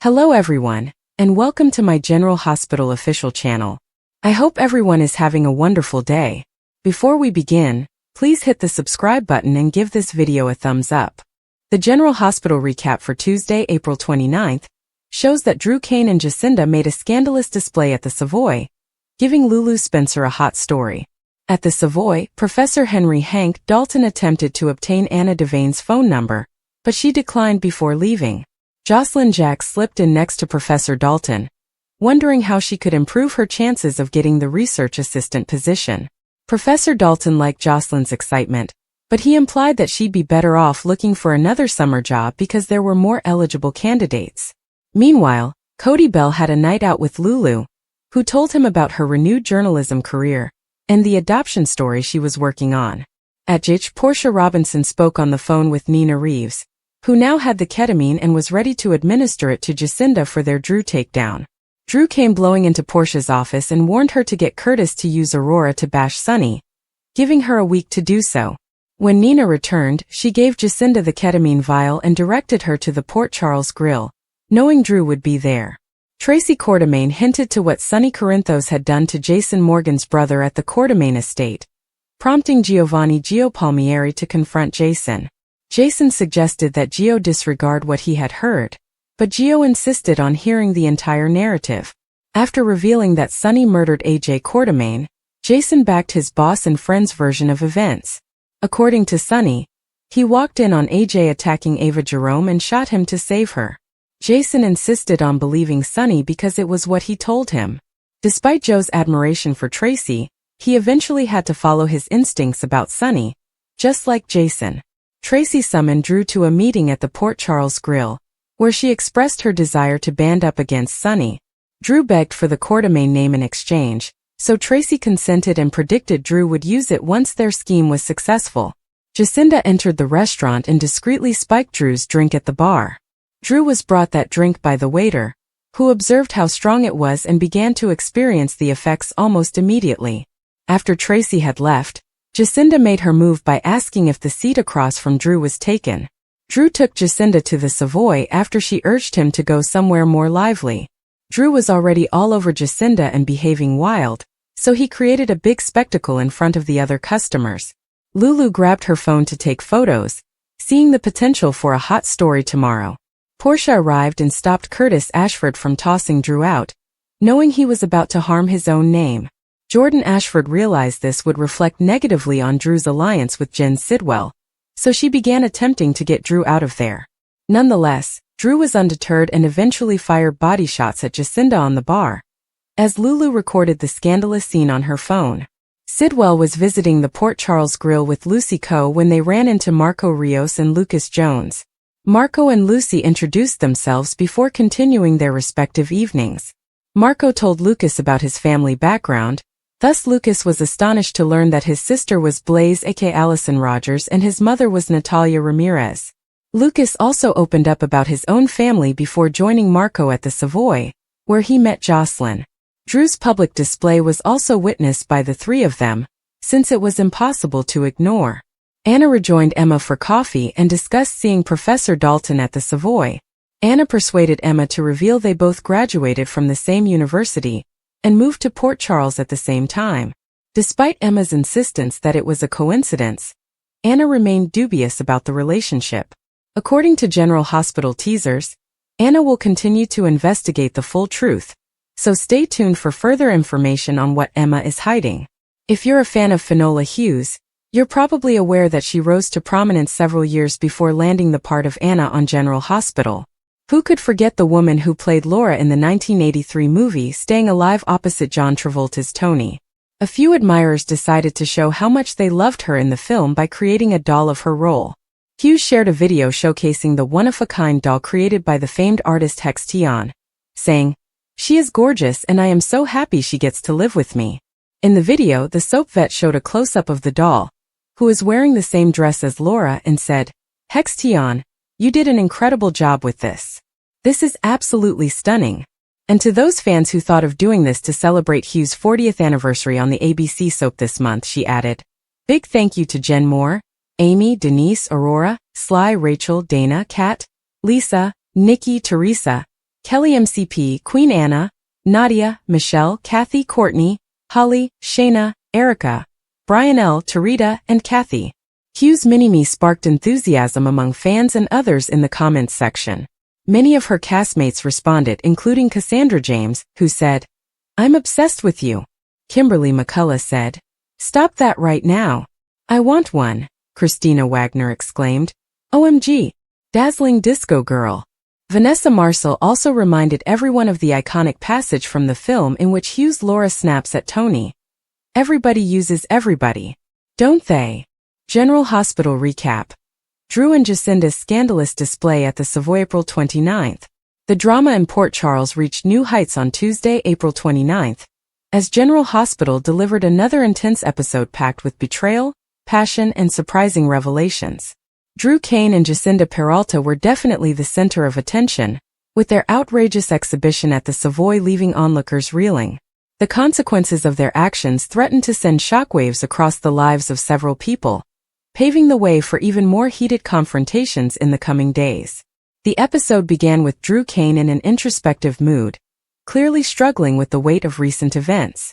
Hello everyone, and welcome to my General Hospital official channel. I hope everyone is having a wonderful day. Before we begin, please hit the subscribe button and give this video a thumbs up. The General Hospital recap for Tuesday, April 29th, shows that Drew Cain and Jacinda made a scandalous display at the Savoy, giving Lulu Spencer a hot story. At the Savoy, Professor Henry Hank Dalton attempted to obtain Anna Devane's phone number, but she declined before leaving. Jocelyn Jack slipped in next to Professor Dalton, wondering how she could improve her chances of getting the research assistant position. Professor Dalton liked Jocelyn's excitement, but he implied that she'd be better off looking for another summer job because there were more eligible candidates. Meanwhile, Cody Bell had a night out with Lulu, who told him about her renewed journalism career and the adoption story she was working on. At Jitch, Portia Robinson spoke on the phone with Nina Reeves, who now had the ketamine and was ready to administer it to Jacinda for their Drew takedown. Drew came blowing into Portia's office and warned her to get Curtis to use Aurora to bash Sunny, giving her a week to do so. When Nina returned, she gave Jacinda the ketamine vial and directed her to the Port Charles Grill, knowing Drew would be there. Tracy Quartermaine hinted to what Sonny Corinthos had done to Jason Morgan's brother at the Quartermaine estate, prompting Giovanni Gio Palmieri to confront Jason. Jason suggested that Gio disregard what he had heard, but Gio insisted on hearing the entire narrative. After revealing that Sonny murdered A.J. Quartermaine, Jason backed his boss and friend's version of events. According to Sonny, he walked in on A.J. attacking Ava Jerome and shot him to save her. Jason insisted on believing Sonny because it was what he told him. Despite Joe's admiration for Tracy, he eventually had to follow his instincts about Sonny, just like Jason. Tracy summoned Drew to a meeting at the Port Charles Grill, where she expressed her desire to band up against Sonny. Drew begged for the Quartermaine name in exchange, so Tracy consented and predicted Drew would use it once their scheme was successful. Jacinda entered the restaurant and discreetly spiked Drew's drink at the bar. Drew was brought that drink by the waiter, who observed how strong it was and began to experience the effects almost immediately. After Tracy had left, Jacinda made her move by asking if the seat across from Drew was taken. Drew took Jacinda to the Savoy after she urged him to go somewhere more lively. Drew was already all over Jacinda and behaving wild, so he created a big spectacle in front of the other customers. Lulu grabbed her phone to take photos, seeing the potential for a hot story tomorrow. Portia arrived and stopped Curtis Ashford from tossing Drew out, knowing he was about to harm his own name. Jordan Ashford realized this would reflect negatively on Drew's alliance with Jen Sidwell, so she began attempting to get Drew out of there. Nonetheless, Drew was undeterred and eventually fired body shots at Jacinda on the bar, as Lulu recorded the scandalous scene on her phone. Sidwell was visiting the Port Charles Grill with Lucy Coe when they ran into Marco Rios and Lucas Jones. Marco and Lucy introduced themselves before continuing their respective evenings. Marco told Lucas about his family background, thus Lucas was astonished to learn that his sister was Blaze aka Allison Rogers and his mother was Natalia Ramirez. Lucas also opened up about his own family before joining Marco at the Savoy, where he met Jocelyn. Drew's public display was also witnessed by the three of them, since it was impossible to ignore. Anna rejoined Emma for coffee and discussed seeing Professor Dalton at the Savoy. Anna persuaded Emma to reveal they both graduated from the same university and moved to Port Charles at the same time. Despite Emma's insistence that it was a coincidence, Anna remained dubious about the relationship. According to General Hospital teasers, Anna will continue to investigate the full truth, so stay tuned for further information on what Emma is hiding. If you're a fan of Finola Hughes, you're probably aware that she rose to prominence several years before landing the part of Anna on General Hospital. Who could forget the woman who played Laura in the 1983 movie Staying Alive opposite John Travolta's Tony? A few admirers decided to show how much they loved her in the film by creating a doll of her role. Hughes shared a video showcasing the one-of-a-kind doll created by the famed artist Hex Tion, saying, "She is gorgeous and I am so happy she gets to live with me." In the video, the soap vet showed a close-up of the doll, who is wearing the same dress as Laura, and said, "Hex Tion, you did an incredible job with this. This is absolutely stunning." And to those fans who thought of doing this to celebrate Hughes' 40th anniversary on the ABC soap this month, she added, "Big thank you to Jen Moore, Amy, Denise, Aurora, Sly, Rachel, Dana, Kat, Lisa, Nikki, Teresa, Kelly MCP, Queen Anna, Nadia, Michelle, Kathy, Courtney, Holly, Shayna, Erica, Brian L., Tarita, and Kathy. Hugh's Mini-Me sparked enthusiasm among fans and others in the comments section. Many of her castmates responded, including Cassandra James, who said, "I'm obsessed with you." Kimberly McCullough said, "Stop that right now. I want one." Christina Wagner exclaimed, "OMG, dazzling disco girl." Vanessa Marcel also reminded everyone of the iconic passage from the film in which Hugh's Laura snaps at Tony. "Everybody uses everybody, don't they?" General Hospital recap. Drew and Jacinda's scandalous display at the Savoy April 29th. The drama in Port Charles reached new heights on Tuesday, April 29th, as General Hospital delivered another intense episode packed with betrayal, passion, and surprising revelations. Drew Cain and Jacinda Peralta were definitely the center of attention, with their outrageous exhibition at the Savoy leaving onlookers reeling. The consequences of their actions threatened to send shockwaves across the lives of several people, paving the way for even more heated confrontations in the coming days. The episode began with Drew Cain in an introspective mood, clearly struggling with the weight of recent events.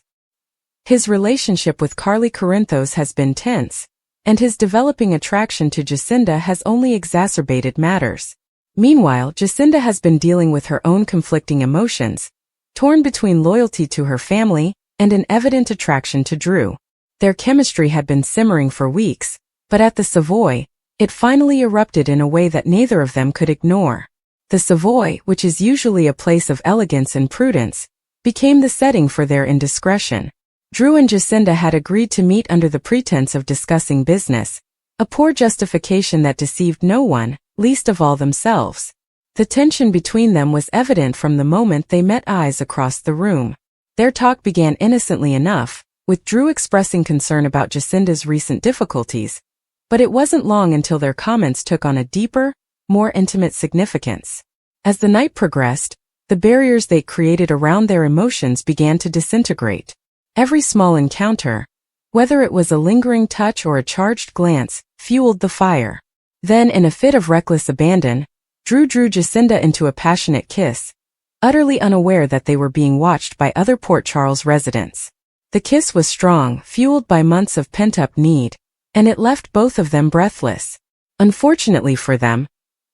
His relationship with Carly Corinthos has been tense, and his developing attraction to Jacinda has only exacerbated matters. Meanwhile, Jacinda has been dealing with her own conflicting emotions, torn between loyalty to her family and an evident attraction to Drew. Their chemistry had been simmering for weeks, but at the Savoy, it finally erupted in a way that neither of them could ignore. The Savoy, which is usually a place of elegance and prudence, became the setting for their indiscretion. Drew and Jacinda had agreed to meet under the pretense of discussing business, a poor justification that deceived no one, least of all themselves. The tension between them was evident from the moment they met eyes across the room. Their talk began innocently enough, with Drew expressing concern about Jacinda's recent difficulties, but it wasn't long until their comments took on a deeper, more intimate significance. As the night progressed, the barriers they created around their emotions began to disintegrate. Every small encounter, whether it was a lingering touch or a charged glance, fueled the fire. Then, in a fit of reckless abandon, Drew drew Jacinda into a passionate kiss, utterly unaware that they were being watched by other Port Charles residents. The kiss was strong, fueled by months of pent-up need, and it left both of them breathless. Unfortunately for them,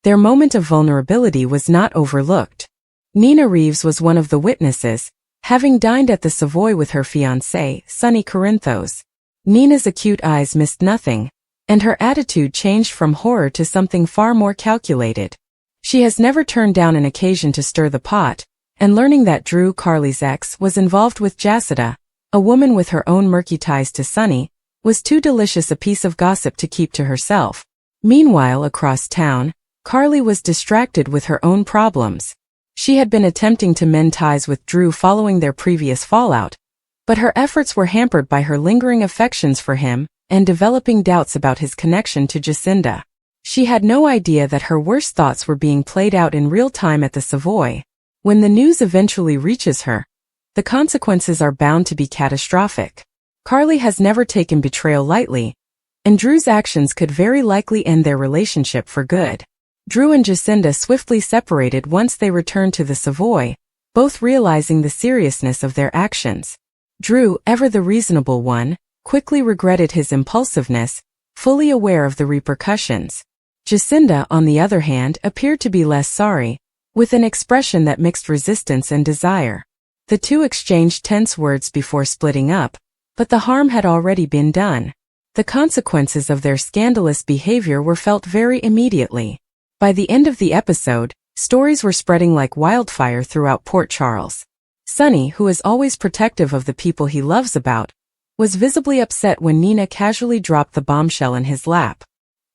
their moment of vulnerability was not overlooked. Nina Reeves was one of the witnesses, having dined at the Savoy with her fiancé, Sonny Corinthos. Nina's acute eyes missed nothing, and her attitude changed from horror to something far more calculated. She has never turned down an occasion to stir the pot, and learning that Drew, Carly's ex, was involved with Jacinda, a woman with her own murky ties to Sonny, was too delicious a piece of gossip to keep to herself. Meanwhile, across town, Carly was distracted with her own problems. She had been attempting to mend ties with Drew following their previous fallout, but her efforts were hampered by her lingering affections for him and developing doubts about his connection to Jacinda. She had no idea that her worst thoughts were being played out in real time at the Savoy. When the news eventually reaches her, the consequences are bound to be catastrophic. Carly has never taken betrayal lightly, and Drew's actions could very likely end their relationship for good. Drew and Jacinda swiftly separated once they returned to the Savoy, both realizing the seriousness of their actions. Drew, ever the reasonable one, quickly regretted his impulsiveness, fully aware of the repercussions. Jacinda, on the other hand, appeared to be less sorry, with an expression that mixed resistance and desire. The two exchanged tense words before splitting up, but the harm had already been done. The consequences of their scandalous behavior were felt very immediately. By the end of the episode, stories were spreading like wildfire throughout Port Charles. Sonny, who is always protective of the people he loves about, was visibly upset when Nina casually dropped the bombshell in his lap.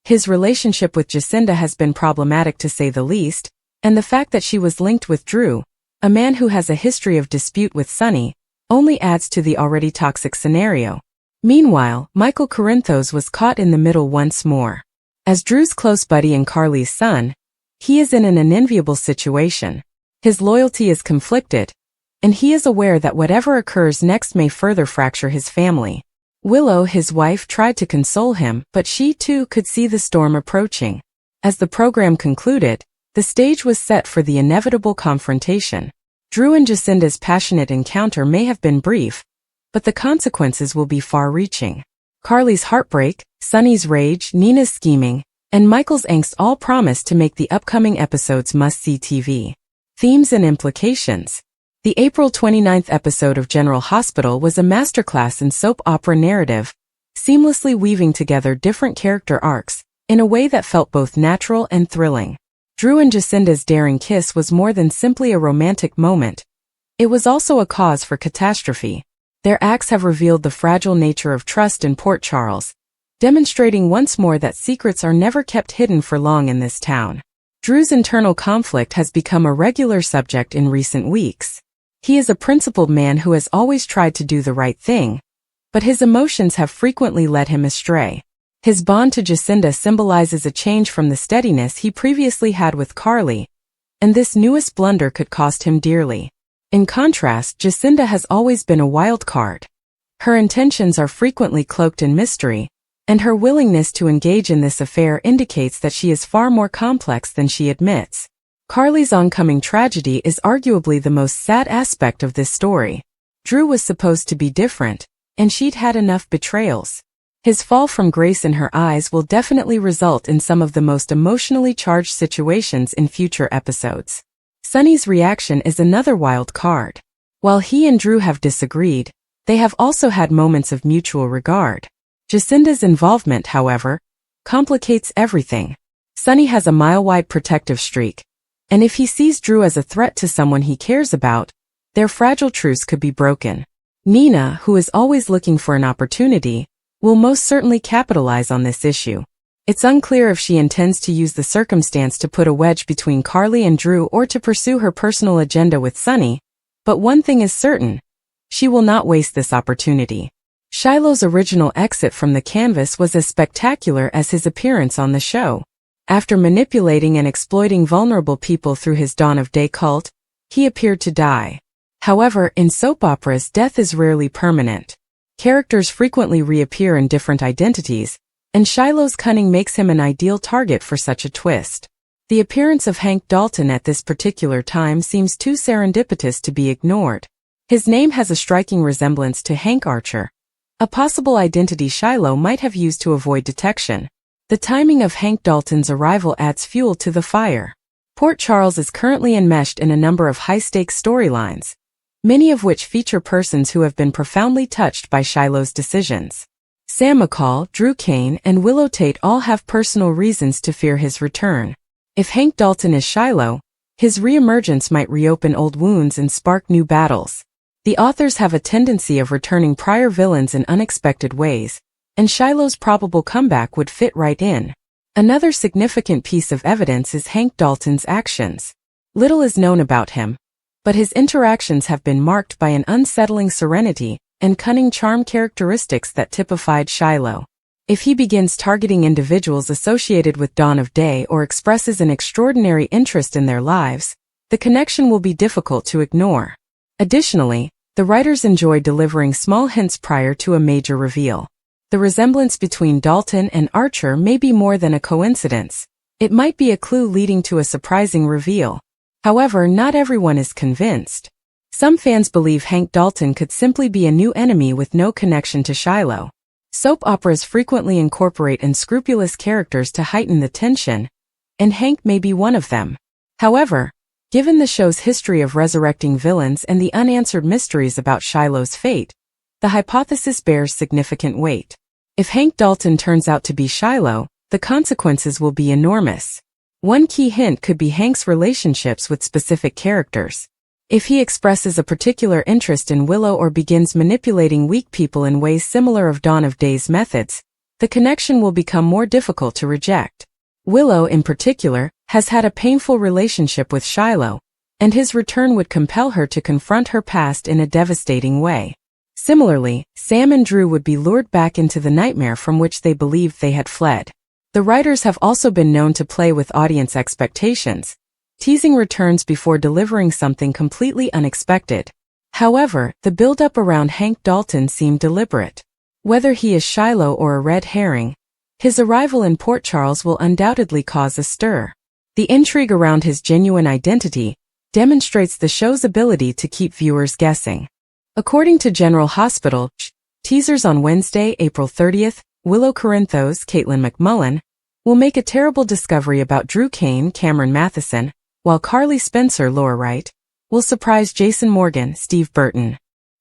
His relationship with Jacinda has been problematic to say the least, and the fact that she was linked with Drew, a man who has a history of dispute with Sonny, only adds to the already toxic scenario. Meanwhile, Michael Corinthos was caught in the middle once more. As Drew's close buddy and Carly's son, he is in an unenviable situation. His loyalty is conflicted, and he is aware that whatever occurs next may further fracture his family. Willow, his wife, tried to console him, but she too could see the storm approaching. As the program concluded, The stage was set for the inevitable confrontation. Drew and Jacinda's passionate encounter may have been brief, but the consequences will be far-reaching. Carly's heartbreak, Sunny's rage, Nina's scheming, and Michael's angst all promise to make the upcoming episodes must-see TV. Themes and implications. The April 29th episode of General Hospital was a masterclass in soap opera narrative, seamlessly weaving together different character arcs in a way that felt both natural and thrilling. Drew and Jacinda's daring kiss was more than simply a romantic moment. It was also a cause for catastrophe. Their acts have revealed the fragile nature of trust in Port Charles, demonstrating once more that secrets are never kept hidden for long in this town. Drew's internal conflict has become a regular subject in recent weeks. He is a principled man who has always tried to do the right thing, but his emotions have frequently led him astray. His bond to Jacinda symbolizes a change from the steadiness he previously had with Carly, and this newest blunder could cost him dearly. In contrast, Jacinda has always been a wild card. Her intentions are frequently cloaked in mystery, and her willingness to engage in this affair indicates that she is far more complex than she admits. Carly's oncoming tragedy is arguably the most sad aspect of this story. Drew was supposed to be different, and she'd had enough betrayals. His fall from grace in her eyes will definitely result in some of the most emotionally charged situations in future episodes. Sunny's reaction is another wild card. While he and Drew have disagreed, they have also had moments of mutual regard. Jacinda's involvement, however, complicates everything. Sunny has a mile-wide protective streak, and if he sees Drew as a threat to someone he cares about, their fragile truce could be broken. Nina, who is always looking for an opportunity, will most certainly capitalize on this issue. It's unclear if she intends to use the circumstance to put a wedge between Carly and Drew or to pursue her personal agenda with Sunny, but one thing is certain: she will not waste this opportunity. Shiloh's original exit from the canvas was as spectacular as his appearance on the show. After manipulating and exploiting vulnerable people through his Dawn of Day cult, he appeared to die. However, in soap operas, death is rarely permanent. Characters frequently reappear in different identities, and Shiloh's cunning makes him an ideal target for such a twist. The appearance of Hank Dalton at this particular time seems too serendipitous to be ignored. His name has a striking resemblance to Hank Archer, a possible identity Shiloh might have used to avoid detection. The timing of Hank Dalton's arrival adds fuel to the fire. Port Charles is currently enmeshed in a number of high-stakes storylines, many of which feature persons who have been profoundly touched by Shiloh's decisions. Sam McCall, Drew Kane, and Willow Tate all have personal reasons to fear his return. If Hank Dalton is Shiloh, his reemergence might reopen old wounds and spark new battles. The authors have a tendency of returning prior villains in unexpected ways, and Shiloh's probable comeback would fit right in. Another significant piece of evidence is Hank Dalton's actions. Little is known about him, but his interactions have been marked by an unsettling serenity and cunning charm, characteristics that typified Shiloh. If he begins targeting individuals associated with Dawn of Day or expresses an extraordinary interest in their lives, the connection will be difficult to ignore. Additionally, the writers enjoy delivering small hints prior to a major reveal. The resemblance between Dalton and Archer may be more than a coincidence. It might be a clue leading to a surprising reveal. However, not everyone is convinced. Some fans believe Hank Dalton could simply be a new enemy with no connection to Shiloh. Soap operas frequently incorporate unscrupulous characters to heighten the tension, and Hank may be one of them. However, given the show's history of resurrecting villains and the unanswered mysteries about Shiloh's fate, the hypothesis bears significant weight. If Hank Dalton turns out to be Shiloh, the consequences will be enormous. One key hint could be Hank's relationships with specific characters. If he expresses a particular interest in Willow or begins manipulating weak people in ways similar of Dawn of Day's methods, the connection will become more difficult to reject. Willow, in particular, has had a painful relationship with Shiloh, and his return would compel her to confront her past in a devastating way. Similarly, Sam and Drew would be lured back into the nightmare from which they believed they had fled. The writers have also been known to play with audience expectations, teasing returns before delivering something completely unexpected. However, the build-up around Hank Dalton seemed deliberate. Whether he is Shiloh or a red herring, his arrival in Port Charles will undoubtedly cause a stir. The intrigue around his genuine identity demonstrates the show's ability to keep viewers guessing. According to General Hospital, teasers on Wednesday, April 30th, Willow Corinthos, Caitlin McMullen, will make a terrible discovery about Drew Kane, Cameron Matheson, while Carly Spencer, Laura Wright, will surprise Jason Morgan, Steve Burton.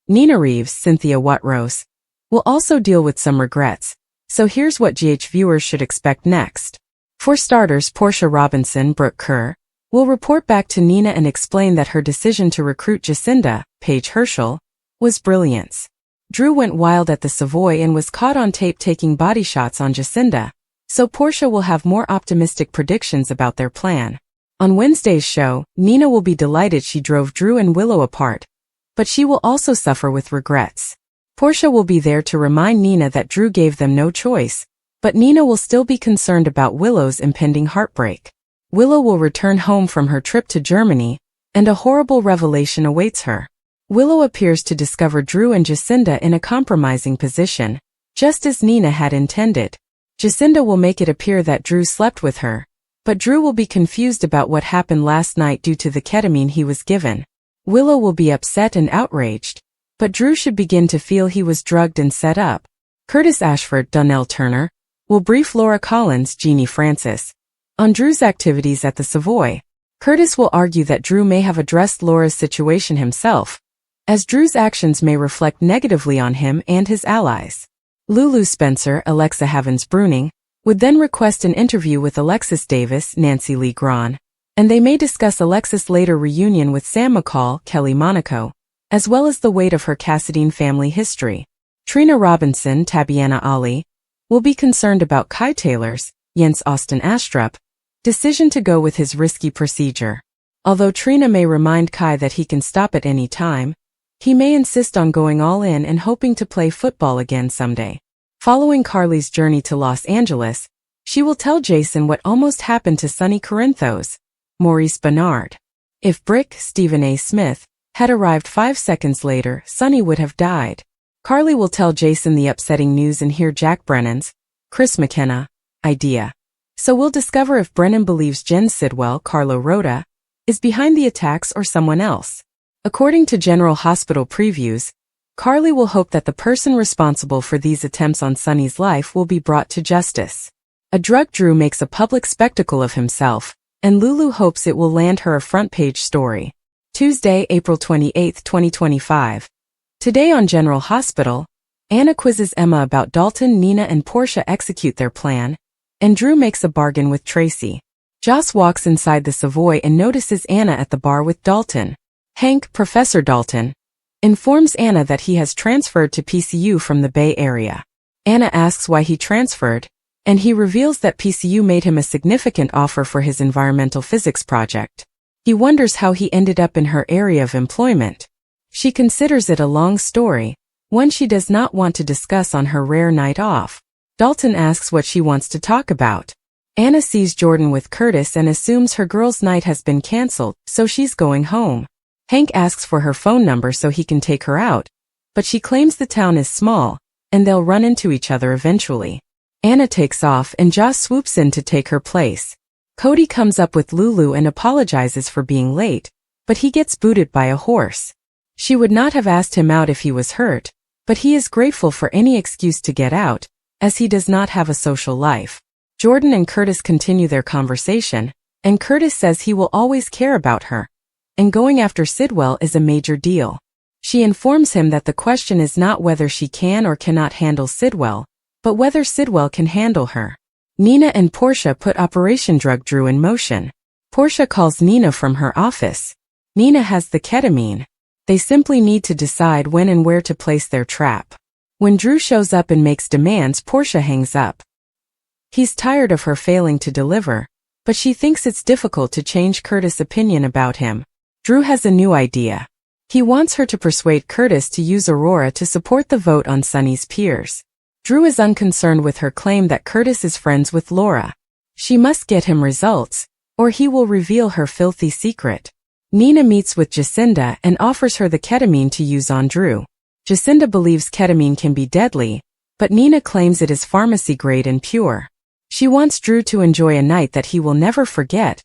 Nina Reeves, Cynthia Watrose, will also deal with some regrets, so here's what GH viewers should expect next. For starters, Portia Robinson, Brooke Kerr, will report back to Nina and explain that her decision to recruit Jacinda, Paige Herschel, was brilliance. Drew went wild at the Savoy and was caught on tape taking body shots on Jacinda, so Portia will have more optimistic predictions about their plan. On Wednesday's show, Nina will be delighted she drove Drew and Willow apart, but she will also suffer with regrets. Portia will be there to remind Nina that Drew gave them no choice, but Nina will still be concerned about Willow's impending heartbreak. Willow will return home from her trip to Germany, and a horrible revelation awaits her. Willow appears to discover Drew and Jacinda in a compromising position, just as Nina had intended. Jacinda will make it appear that Drew slept with her, but Drew will be confused about what happened last night due to the ketamine he was given. Willow will be upset and outraged, but Drew should begin to feel he was drugged and set up. Curtis Ashford, Donnell Turner, will brief Laura Collins, Jeannie Francis, on Drew's activities at the Savoy. Curtis will argue that Drew may have addressed Laura's situation himself, as Drew's actions may reflect negatively on him and his allies. Lulu Spencer, Alexa Havens-Bruning, would then request an interview with Alexis Davis, Nancy Lee Grahn, and they may discuss Alexis' later reunion with Sam McCall, Kelly Monaco, as well as the weight of her Cassadine family history. Trina Robinson, Tabiana Ali, will be concerned about Kai Taylor's, Jens Austin Astrup, decision to go with his risky procedure. Although Trina may remind Kai that he can stop at any time, he may insist on going all in and hoping to play football again someday. Following Carly's journey to Los Angeles, she will tell Jason what almost happened to Sonny Corinthos, Maurice Bernard. If Brick, Stephen A. Smith, had arrived 5 seconds later, Sonny would have died. Carly will tell Jason the upsetting news and hear Jack Brennan's, Chris McKenna, idea. So we'll discover if Brennan believes Jen Sidwell, Carlo Rhoda, is behind the attacks or someone else. According to General Hospital previews, Carly will hope that the person responsible for these attempts on Sonny's life will be brought to justice. A drug Drew makes a public spectacle of himself, and Lulu hopes it will land her a front-page story. Tuesday, April 28, 2025. Today on General Hospital, Anna quizzes Emma about Dalton. Nina and Portia execute their plan, and Drew makes a bargain with Tracy. Joss walks inside the Savoy and notices Anna at the bar with Dalton. Hank, Professor Dalton, informs Anna that he has transferred to PCU from the Bay Area. Anna asks why he transferred, and he reveals that PCU made him a significant offer for his environmental physics project. He wonders how he ended up in her area of employment. She considers it a long story, one she does not want to discuss on her rare night off. Dalton asks what she wants to talk about. Anna sees Jordan with Curtis and assumes her girls' night has been canceled, so she's going home. Hank asks for her phone number so he can take her out, but she claims the town is small, and they'll run into each other eventually. Anna takes off and Joss swoops in to take her place. Cody comes up with Lulu and apologizes for being late, but he gets booted by a horse. She would not have asked him out if he was hurt, but he is grateful for any excuse to get out, as he does not have a social life. Jordan and Curtis continue their conversation, and Curtis says he will always care about her, and going after Sidwell is a major deal. She informs him that the question is not whether she can or cannot handle Sidwell, but whether Sidwell can handle her. Nina and Portia put Operation Drug Drew in motion. Portia calls Nina from her office. Nina has the ketamine. They simply need to decide when and where to place their trap. When Drew shows up and makes demands, Portia hangs up. He's tired of her failing to deliver, but she thinks it's difficult to change Curtis' opinion about him. Drew has a new idea. He wants her to persuade Curtis to use Aurora to support the vote on Sonny's peers. Drew is unconcerned with her claim that Curtis is friends with Laura. She must get him results, or he will reveal her filthy secret. Nina meets with Jacinda and offers her the ketamine to use on Drew. Jacinda believes ketamine can be deadly, but Nina claims it is pharmacy grade and pure. She wants Drew to enjoy a night that he will never forget,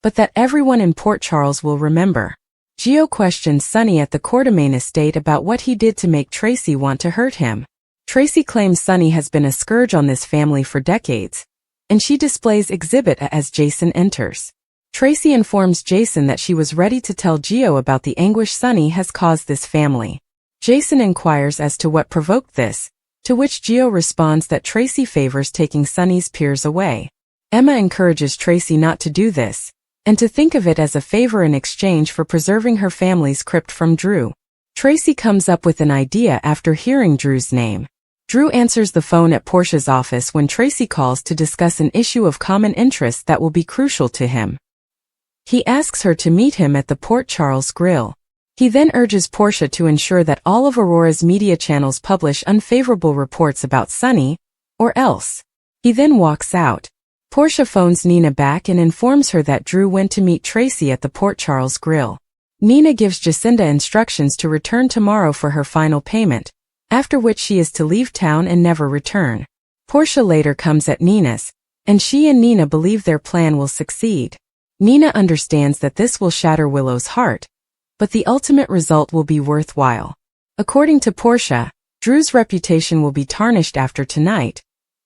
but that everyone in Port Charles will remember. Gio questions Sunny at the Quartermain estate about what he did to make Tracy want to hurt him. Tracy claims Sunny has been a scourge on this family for decades, and she displays Exhibit A as Jason enters. Tracy informs Jason that she was ready to tell Gio about the anguish Sunny has caused this family. Jason inquires as to what provoked this, to which Gio responds that Tracy favors taking Sunny's peers away. Emma encourages Tracy not to do this, and to think of it as a favor in exchange for preserving her family's crypt from Drew. Tracy comes up with an idea after hearing Drew's name. Drew answers the phone at Portia's office when Tracy calls to discuss an issue of common interest that will be crucial to him. He asks her to meet him at the Port Charles Grill. He then urges Portia to ensure that all of Aurora's media channels publish unfavorable reports about Sunny, or else. He then walks out. Portia phones Nina back and informs her that Drew went to meet Tracy at the Port Charles Grill. Nina gives Jacinda instructions to return tomorrow for her final payment, after which she is to leave town and never return. Portia later comes at Nina's, and she and Nina believe their plan will succeed. Nina understands that this will shatter Willow's heart, but the ultimate result will be worthwhile. According to Portia, Drew's reputation will be tarnished after tonight,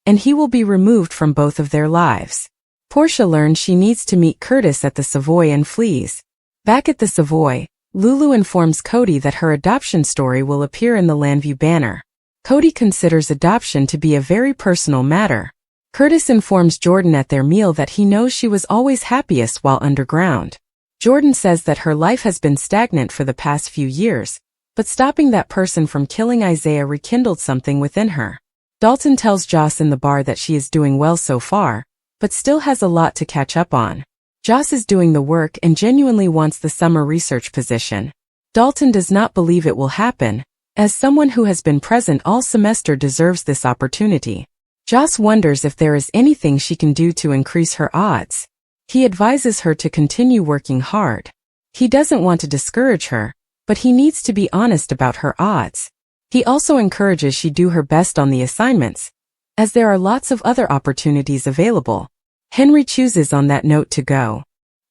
and he will be removed from both of their lives. Portia learns she needs to meet Curtis at the Savoy and flees. Back at the Savoy, Lulu informs Cody that her adoption story will appear in the Landview banner. Cody considers adoption to be a very personal matter. Curtis informs Jordan at their meal that he knows she was always happiest while underground. Jordan says that her life has been stagnant for the past few years, but stopping that person from killing Isaiah rekindled something within her. Dalton tells Joss in the bar that she is doing well so far, but still has a lot to catch up on. Joss is doing the work and genuinely wants the summer research position. Dalton does not believe it will happen, as someone who has been present all semester deserves this opportunity. Joss wonders if there is anything she can do to increase her odds. He advises her to continue working hard. He doesn't want to discourage her, but he needs to be honest about her odds. He also encourages she do her best on the assignments, as there are lots of other opportunities available. Henry chooses on that note to go.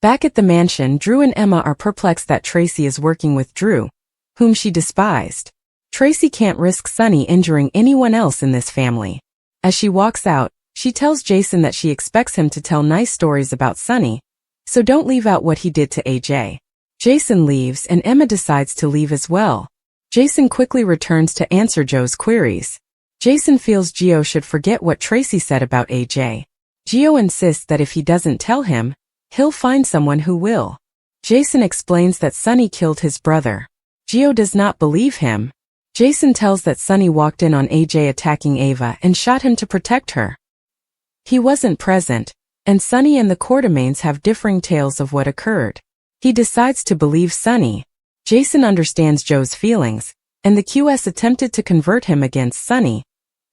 Back at the mansion, Drew and Emma are perplexed that Tracy is working with Drew, whom she despised. Tracy can't risk Sunny injuring anyone else in this family. As she walks out, she tells Jason that she expects him to tell nice stories about Sunny, so don't leave out what he did to AJ. Jason leaves and Emma decides to leave as well. Jason quickly returns to answer Joe's queries. Jason feels Gio should forget what Tracy said about AJ. Gio insists that if he doesn't tell him, he'll find someone who will. Jason explains that Sunny killed his brother. Gio does not believe him. Jason tells that Sunny walked in on AJ attacking Ava and shot him to protect her. He wasn't present, and Sunny and the Quartermains have differing tales of what occurred. He decides to believe Sunny. Jason understands Joe's feelings, and the QS attempted to convert him against Sunny,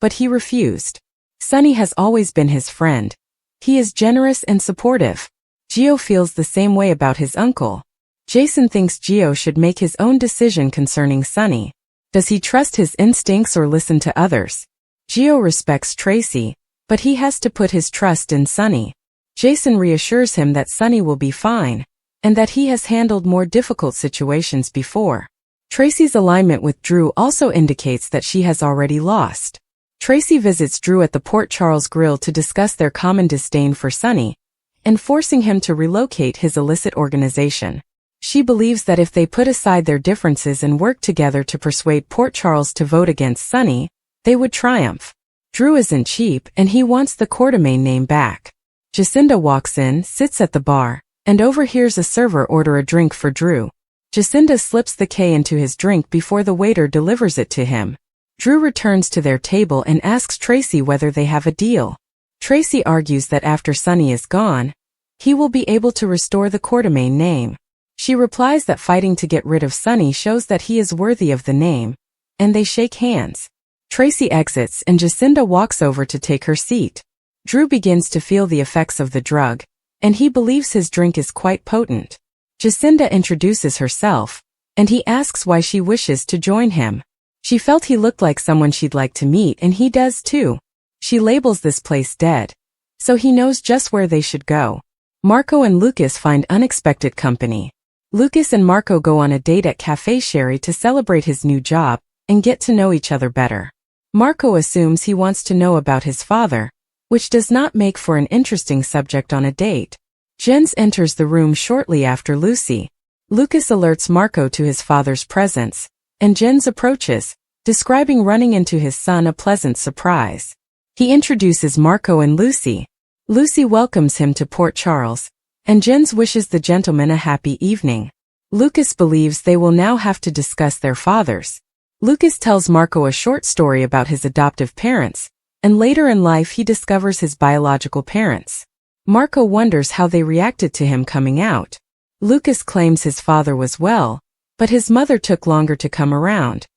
but he refused. Sunny has always been his friend. He is generous and supportive. Gio feels the same way about his uncle. Jason thinks Gio should make his own decision concerning Sunny. Does he trust his instincts or listen to others? Gio respects Tracy, but he has to put his trust in Sunny. Jason reassures him that Sunny will be fine, and that he has handled more difficult situations before. Tracy's alignment with Drew also indicates that she has already lost. Tracy visits Drew at the Port Charles Grill to discuss their common disdain for Sunny, and forcing him to relocate his illicit organization. She believes that if they put aside their differences and work together to persuade Port Charles to vote against Sunny, they would triumph. Drew isn't cheap and he wants the Quartermain name back. Jacinda walks in, sits at the bar, and overhears a server order a drink for Drew. Jacinda slips the K into his drink before the waiter delivers it to him. Drew returns to their table and asks Tracy whether they have a deal. Tracy argues that after Sunny is gone, he will be able to restore the Quartermain name. She replies that fighting to get rid of Sunny shows that he is worthy of the name, and they shake hands. Tracy exits and Jacinda walks over to take her seat. Drew begins to feel the effects of the drug, and he believes his drink is quite potent. Jacinda introduces herself, and he asks why she wishes to join him. She felt he looked like someone she'd like to meet and he does too. She labels this place dead, so he knows just where they should go. Marco and Lucas find unexpected company. Lucas and Marco go on a date at Café Sherry to celebrate his new job and get to know each other better. Marco assumes he wants to know about his father, which does not make for an interesting subject on a date. Jens enters the room shortly after Lucy. Lucas alerts Marco to his father's presence, and Jens approaches, describing running into his son a pleasant surprise. He introduces Marco and Lucy. Lucy welcomes him to Port Charles, and Jens wishes the gentleman a happy evening. Lucas believes they will now have to discuss their fathers. Lucas tells Marco a short story about his adoptive parents, and later in life he discovers his biological parents. Marco wonders how they reacted to him coming out. Lucas claims his father was well, but his mother took longer to come around.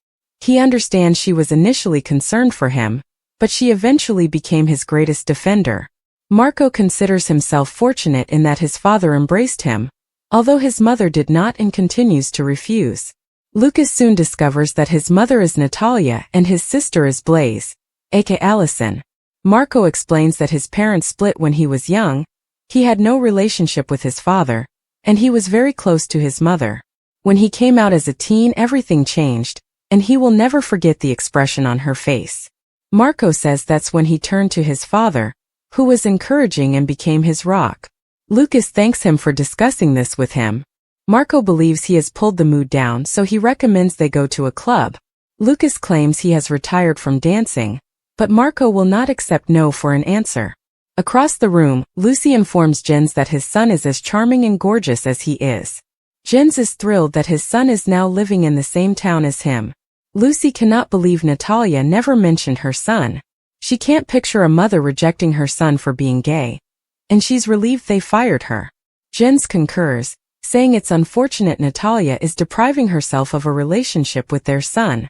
He understands she was initially concerned for him, but she eventually became his greatest defender. Marco considers himself fortunate in that his father embraced him, although his mother did not and continues to refuse. Lucas soon discovers that his mother is Natalia and his sister is Blaze, aka Allison. Marco explains that his parents split when he was young, he had no relationship with his father, and he was very close to his mother. When he came out as a teen, everything changed, and he will never forget the expression on her face. Marco says that's when he turned to his father, who was encouraging and became his rock. Lucas thanks him for discussing this with him. Marco believes he has pulled the mood down, so he recommends they go to a club. Lucas claims he has retired from dancing, but Marco will not accept no for an answer. Across the room, Lucy informs Jens that his son is as charming and gorgeous as he is. Jens is thrilled that his son is now living in the same town as him. Lucy cannot believe Natalia never mentioned her son. She can't picture a mother rejecting her son for being gay, and she's relieved they fired her. Jens concurs, saying it's unfortunate Natalia is depriving herself of a relationship with their son.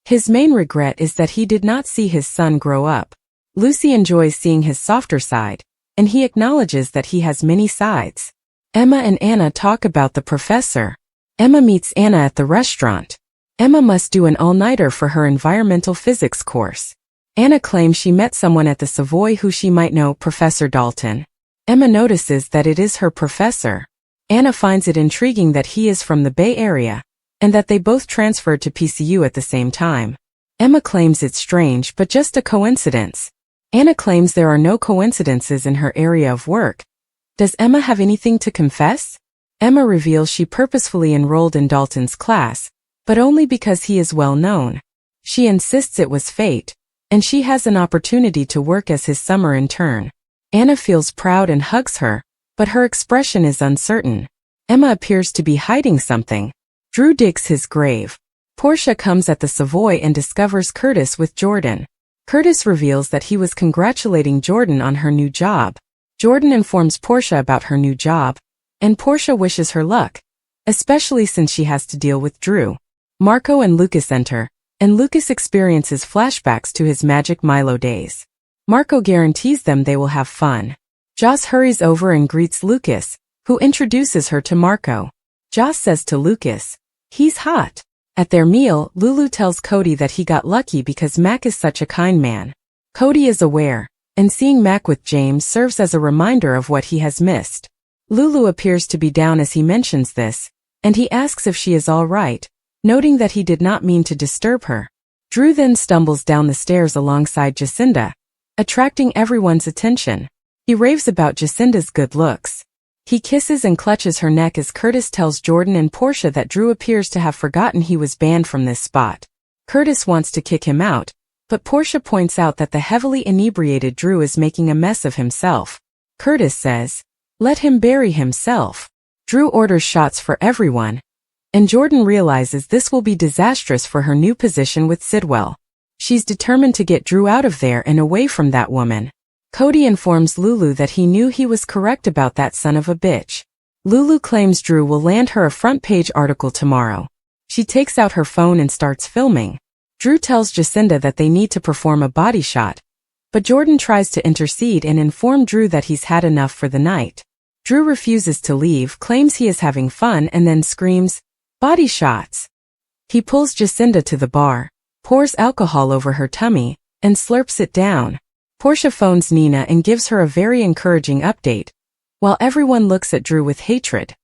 His main regret is that he did not see his son grow up. Lucy enjoys seeing his softer side, and he acknowledges that he has many sides. Emma and Anna talk about the professor. Emma meets Anna at the restaurant. Emma must do an all-nighter for her environmental physics course. Anna claims she met someone at the Savoy who she might know, Professor Dalton. Emma notices that it is her professor. Anna finds it intriguing that he is from the Bay Area, and that they both transferred to PCU at the same time. Emma claims it's strange but just a coincidence. Anna claims there are no coincidences in her area of work. Does Emma have anything to confess? Emma reveals she purposefully enrolled in Dalton's class, but only because he is well known. She insists it was fate, and she has an opportunity to work as his summer intern. Anna feels proud and hugs her, but her expression is uncertain. Emma appears to be hiding something. Drew digs his grave. Portia comes at the Savoy and discovers Curtis with Jordan. Curtis reveals that he was congratulating Jordan on her new job. Jordan informs Portia about her new job, and Portia wishes her luck, especially since she has to deal with Drew. Marco and Lucas enter, and Lucas experiences flashbacks to his Magic Milo days. Marco guarantees them they will have fun. Joss hurries over and greets Lucas, who introduces her to Marco. Joss says to Lucas, "He's hot." At their meal, Lulu tells Cody that he got lucky because Mac is such a kind man. Cody is aware, and seeing Mac with James serves as a reminder of what he has missed. Lulu appears to be down as he mentions this, and he asks if she is all right, noting that he did not mean to disturb her. Drew then stumbles down the stairs alongside Jacinda, attracting everyone's attention. He raves about Jacinda's good looks. He kisses and clutches her neck as Curtis tells Jordan and Portia that Drew appears to have forgotten he was banned from this spot. Curtis wants to kick him out, but Portia points out that the heavily inebriated Drew is making a mess of himself. Curtis says, "Let him bury himself." Drew orders shots for everyone, and Jordan realizes this will be disastrous for her new position with Sidwell. She's determined to get Drew out of there and away from that woman. Cody informs Lulu that he knew he was correct about that son of a bitch. Lulu claims Drew will land her a front-page article tomorrow. She takes out her phone and starts filming. Drew tells Jacinda that they need to perform a body shot, but Jordan tries to intercede and inform Drew that he's had enough for the night. Drew refuses to leave, claims he is having fun, and then screams, "Body shots!" He pulls Jacinda to the bar, pours alcohol over her tummy, and slurps it down. Portia phones Nina and gives her a very encouraging update, While everyone looks at Drew with hatred,